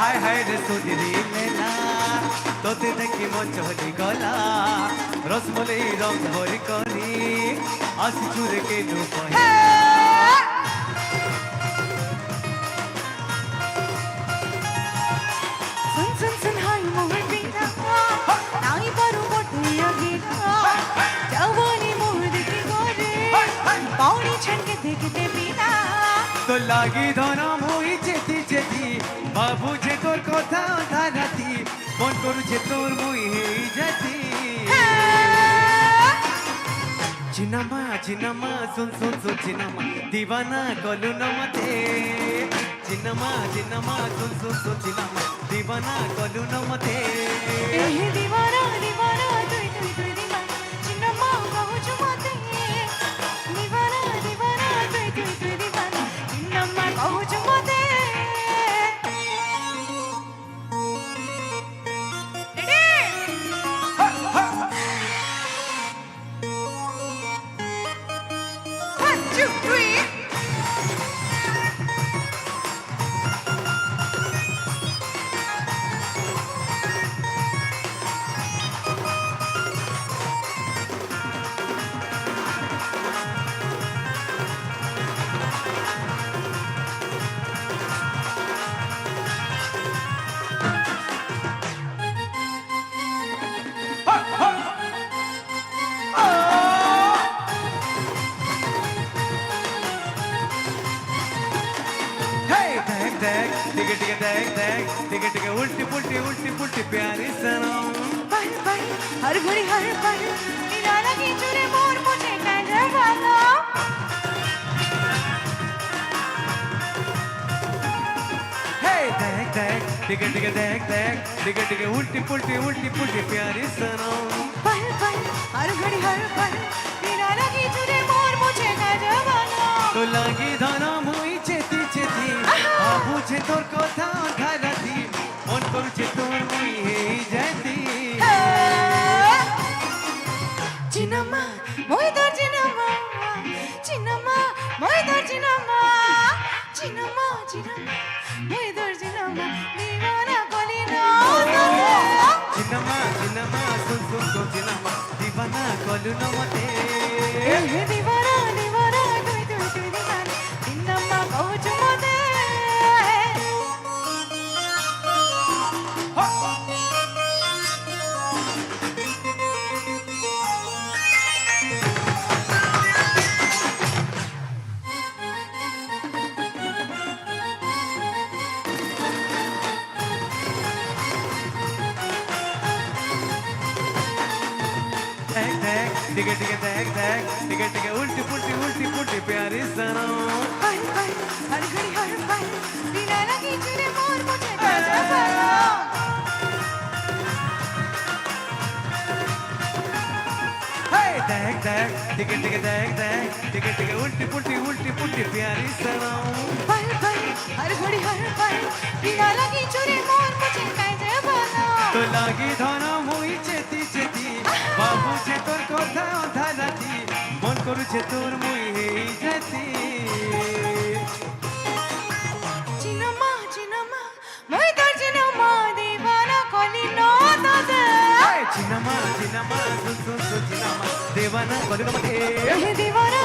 হায় হায় রে সুদিরি মেলা তোতে দেখি মন চহলি গলা রসমলাই রং ভরি করি আসি চুরে কে নুপাই सुन सुन सुन हाय मोहर बीना नाई पारू मोटिया गीना जवानी मोहर की गोरे पौड़ी छनके देखते बिना तो लागी धना मोई जेती जेती बाबू जे तोर कथा धाराती मन करू जे तोर मोई हेई जाती चिनामा चिनामा सुन सुन सुन चिनामा दीवाना कलु नमते चिनामा चिनामा सुन सुन सुन चिनामा दीवाना कलु नमते एह दीवाना दीवाना तुई तुई तुई दीवाना चिन्नमा कहू चुमते दीवाना दीवाना तुई तुई तुई दीवाना चिन्नमा कहू चुमते टिके टिके देख देख टिके टिके उल्टी पुल्टी प्यारी सनम पल पल हर घड़ी हर पल मेरा लगी चुरे मोर मुझे कहने वाला हे देख देख टिके टिके देख देख टिके टिके उल्टी पुल्टी प्यारी सनम पल पल हर घड़ी हर पल मेरा लगी चुरे मोर मुझे कहने वाला तो लागी धना मुई चेती चेती बाबू जे तोर कथा धाराती मन करू जे तोर मुई हेई जाती चिनमा मोय दर चिनमा चिनमा मोय दर चिनमा चिनमा चिनमा मोय दर चिनमा दीवाना कलिना चिनमा चिनमा सुन सुन सुन चिनमा दीवाना कलु नमते एह दीवाना दीवाना तुई तुई तुई दीवाना चिनमा कहू चुमते टिके टिके देख देख टिके टिके उल्टी पुल्टी प्यारी सनम पल पल हर घड़ी हर पल बिना लगी चुरे मोर मुझे कहने वाला देख देख टिके टिके देख देख टिके टिके उल्टी पुल्टी प्यारी सनम पल पल हर घड़ी हर पल बिना लगी चुरे मोर मुझे कहने वाला तो लागी धना मुई चेती चेती बाबू जे तोर कथा धाराती मन करू जे तोर मुई हेई जाती चिनमा चिनमा मोय दर चिनमा दीवाना कलिना दादा चिनमा चिनमा सुन सुन सुन चिनमा देवाना कलु नमते एह दीवाना